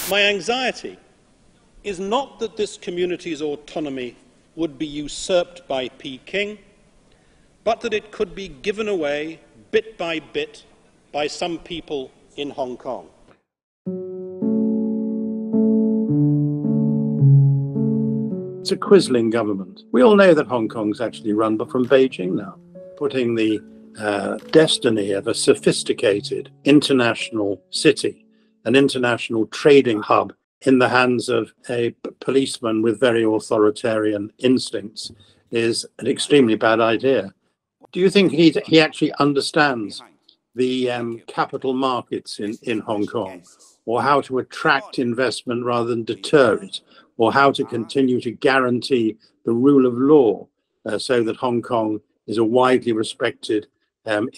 My anxiety is not that this community's autonomy would be usurped by Peking, but that it could be given away bit by bit by some people in Hong Kong. It's a quisling government. We all know that Hong Kong's actually run from Beijing now, putting the destiny of a sophisticated international city, an international trading hub, in the hands of a policeman with very authoritarian instincts is an extremely bad idea. Do you think he actually understands the capital markets in Hong Kong, or how to attract investment rather than deter it, or how to continue to guarantee the rule of law so that Hong Kong is a widely respected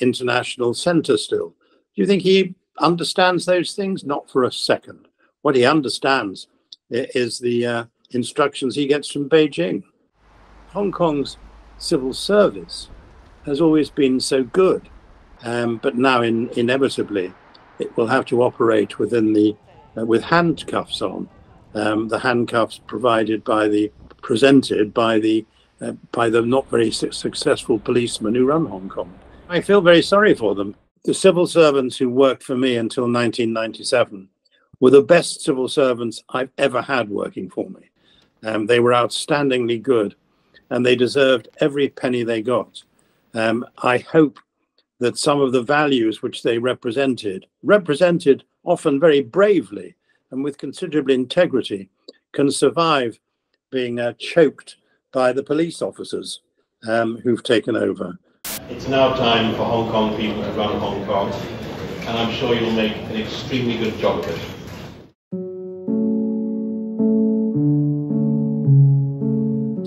international centre still? Do you think he understands those things? Not for a second. What he understands is the instructions he gets from Beijing. Hong Kong's civil service has always been so good, but now inevitably it will have to operate within the with handcuffs on, the handcuffs presented by the not very successful policemen who run Hong Kong. I feel very sorry for them. The civil servants who worked for me until 1997 were the best civil servants I've ever had working for me. They were outstandingly good, and they deserved every penny they got. I hope that some of the values which they represented often very bravely and with considerable integrity, can survive being choked by the police officers who've taken over. It's now time for Hong Kong people to run Hong Kong, and I'm sure you'll make an extremely good job of it.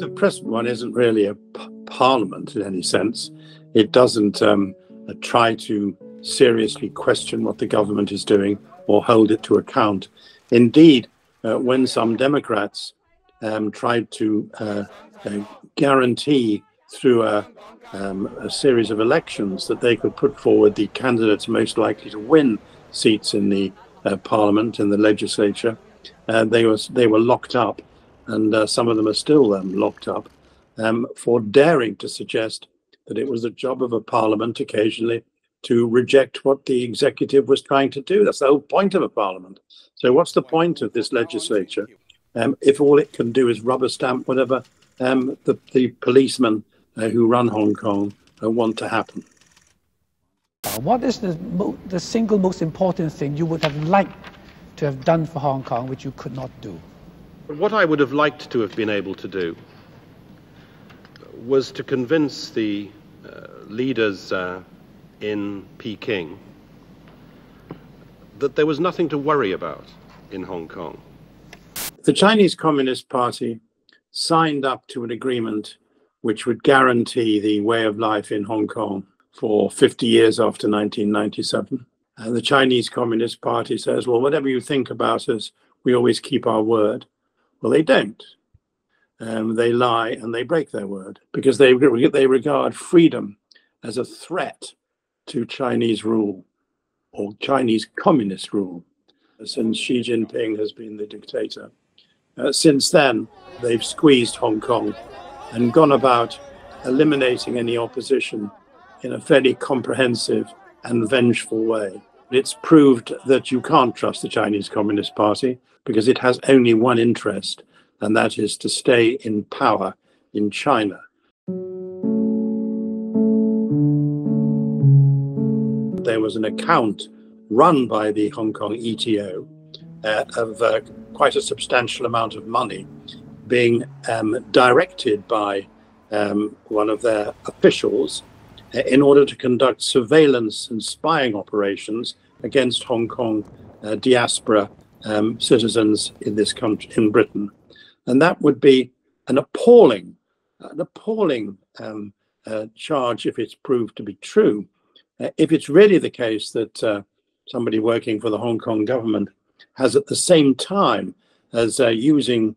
The present one isn't really a parliament in any sense. It doesn't try to seriously question what the government is doing or hold it to account. Indeed, when some Democrats tried to guarantee through a series of elections that they could put forward the candidates most likely to win seats in the parliament, in the legislature, they were locked up, and some of them are still locked up for daring to suggest that it was the job of a parliament occasionally to reject what the executive was trying to do. That's the whole point of a parliament. So what's the point of this legislature if all it can do is rubber stamp whatever the policemen who run Hong Kong want to happen? What is the single most important thing you would have liked to have done for Hong Kong which you could not do? What I would have liked to have been able to do was to convince the leaders in Peking that there was nothing to worry about in Hong Kong. The Chinese Communist Party signed up to an agreement which would guarantee the way of life in Hong Kong for 50 years after 1997. And the Chinese Communist Party says, well, whatever you think about us, we always keep our word. Well, they don't. They lie and they break their word because they regard freedom as a threat to Chinese rule or Chinese communist rule since Xi Jinping has been the dictator. Since then, they've squeezed Hong Kong and gone about eliminating any opposition in a fairly comprehensive and vengeful way. It's proved that you can't trust the Chinese Communist Party because it has only one interest, and that is to stay in power in China. There was an account run by the Hong Kong ETO of quite a substantial amount of money being directed by one of their officials in order to conduct surveillance and spying operations against Hong Kong diaspora citizens in this country, in Britain. And that would be an appalling charge if it's proved to be true. If it's really the case that somebody working for the Hong Kong government has at the same time as using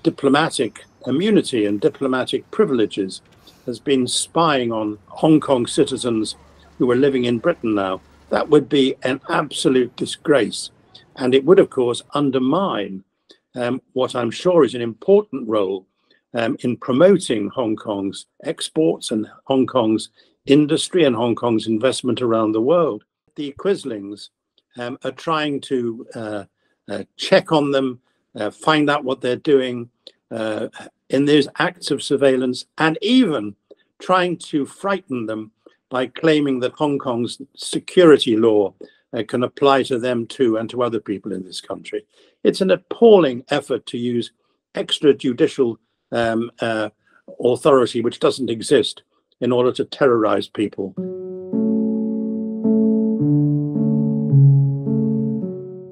diplomatic immunity and diplomatic privileges has been spying on Hong Kong citizens who are living in Britain now, that would be an absolute disgrace. And it would, of course, undermine what I'm sure is an important role in promoting Hong Kong's exports and Hong Kong's industry and Hong Kong's investment around the world. The Quislings are trying to check on them, find out what they're doing in these acts of surveillance, and even trying to frighten them by claiming that Hong Kong's security law can apply to them too and to other people in this country. It's an appalling effort to use extrajudicial authority, which doesn't exist, in order to terrorize people.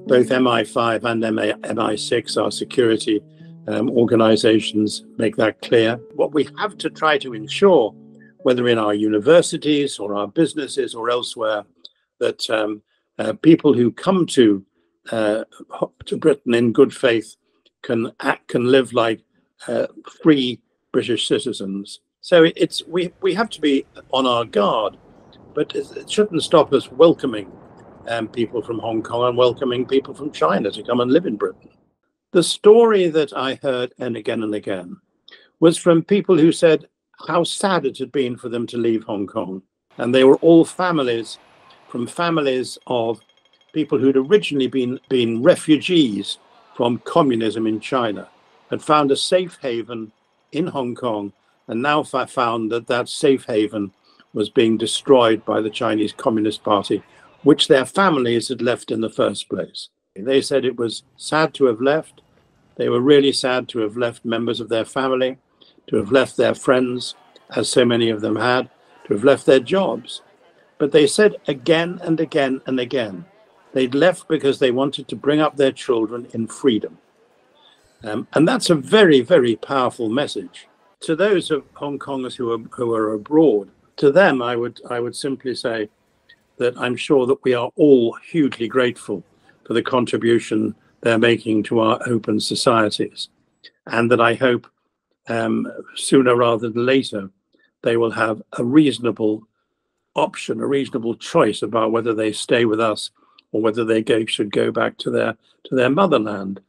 Both MI5 and MI6, our security organizations, make that clear. What we have to try to ensure, whether in our universities or our businesses or elsewhere, that people who come to Britain in good faith can live like free British citizens. So we have to be on our guard, but it shouldn't stop us welcoming people from Hong Kong and welcoming people from China to come and live in Britain. The story that I heard and again was from people who said how sad it had been for them to leave Hong Kong. And they were all families of people who'd originally been refugees from communism in China, had found a safe haven in Hong Kong, and now found that that safe haven was being destroyed by the Chinese Communist Party, which their families had left in the first place. They said it was sad to have left. They were really sad to have left members of their family, to have left their friends, as so many of them had, to have left their jobs. But they said again and again and again, they'd left because they wanted to bring up their children in freedom. And that's a very, very powerful message. To those of Hong Kongers who are abroad, to them, I would simply say that I'm sure that we are all hugely grateful for the contribution they're making to our open societies, and that I hope sooner rather than later they will have a reasonable option, a reasonable choice about whether they stay with us or whether they should go back to their motherland,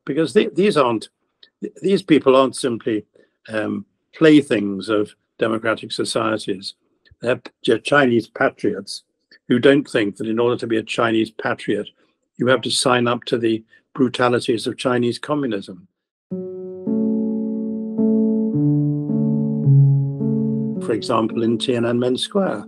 because these people aren't simply playthings of democratic societies. They're Chinese patriots who don't think that in order to be a Chinese patriot, you have to sign up to the brutalities of Chinese communism. For example, in Tiananmen Square,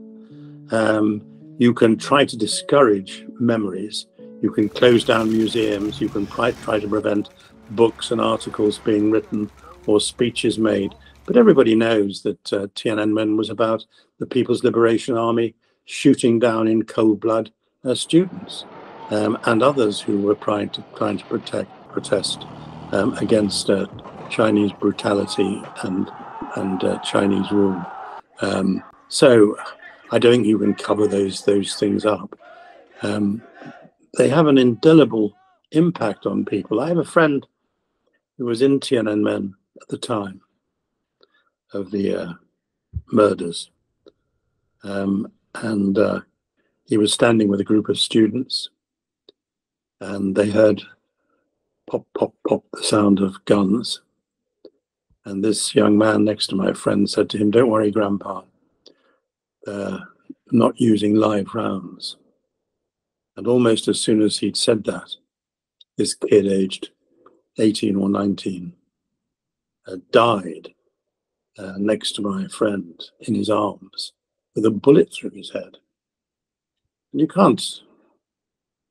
you can try to discourage memories. You can close down museums. You can try to prevent books and articles being written or speeches made. But everybody knows that Tiananmen was about the People's Liberation Army shooting down in cold blood students and others who were trying to protest against Chinese brutality and Chinese rule. So I don't think you can cover those things up. They have an indelible impact on people. I have a friend who was in Tiananmen at the time of the murders, and he was standing with a group of students, and they heard pop, pop, pop, the sound of guns. And this young man next to my friend said to him, "Don't worry, Grandpa, they're not using live rounds." And almost as soon as he'd said that, this kid aged 18 or 19 died next to my friend in his arms with a bullet through his head. And you can't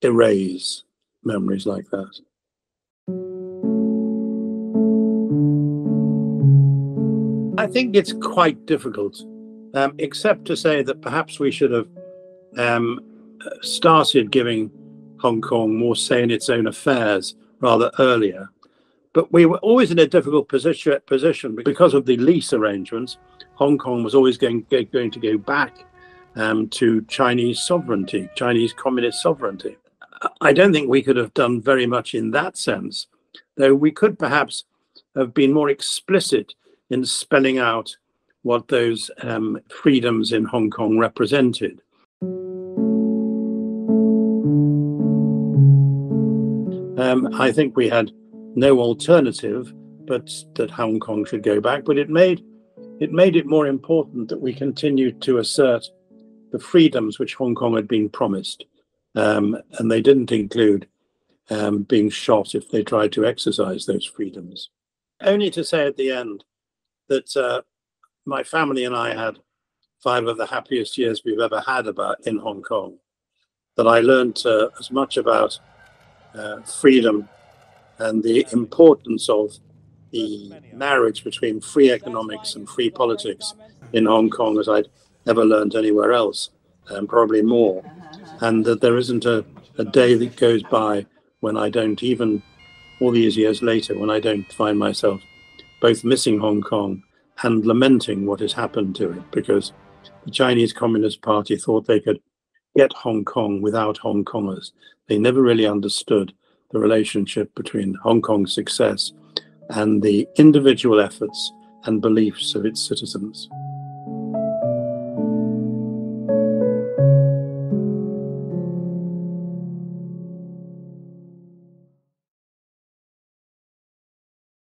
erase memories like that. I think it's quite difficult, except to say that perhaps we should have started giving Hong Kong more say in its own affairs rather earlier. But we were always in a difficult position because of the lease arrangements. Hong Kong was always going to go back to Chinese sovereignty, Chinese communist sovereignty. I don't think we could have done very much in that sense, though we could perhaps have been more explicit in spelling out what those freedoms in Hong Kong represented. I think we had no alternative but that Hong Kong should go back, but it made it more important that we continued to assert the freedoms which Hong Kong had been promised, and they didn't include being shot if they tried to exercise those freedoms. Only to say at the end that my family and I had 5 of the happiest years we've ever had in Hong Kong, that I learned as much about freedom and the importance of the marriage between free economics and free politics in Hong Kong as I'd ever learned anywhere else, and probably more. And that there isn't a day that goes by when I don't, even all these years later, when I don't find myself both missing Hong Kong and lamenting what has happened to it, because the Chinese Communist Party thought they could get Hong Kong without Hong Kongers. They never really understood the relationship between Hong Kong's success and the individual efforts and beliefs of its citizens.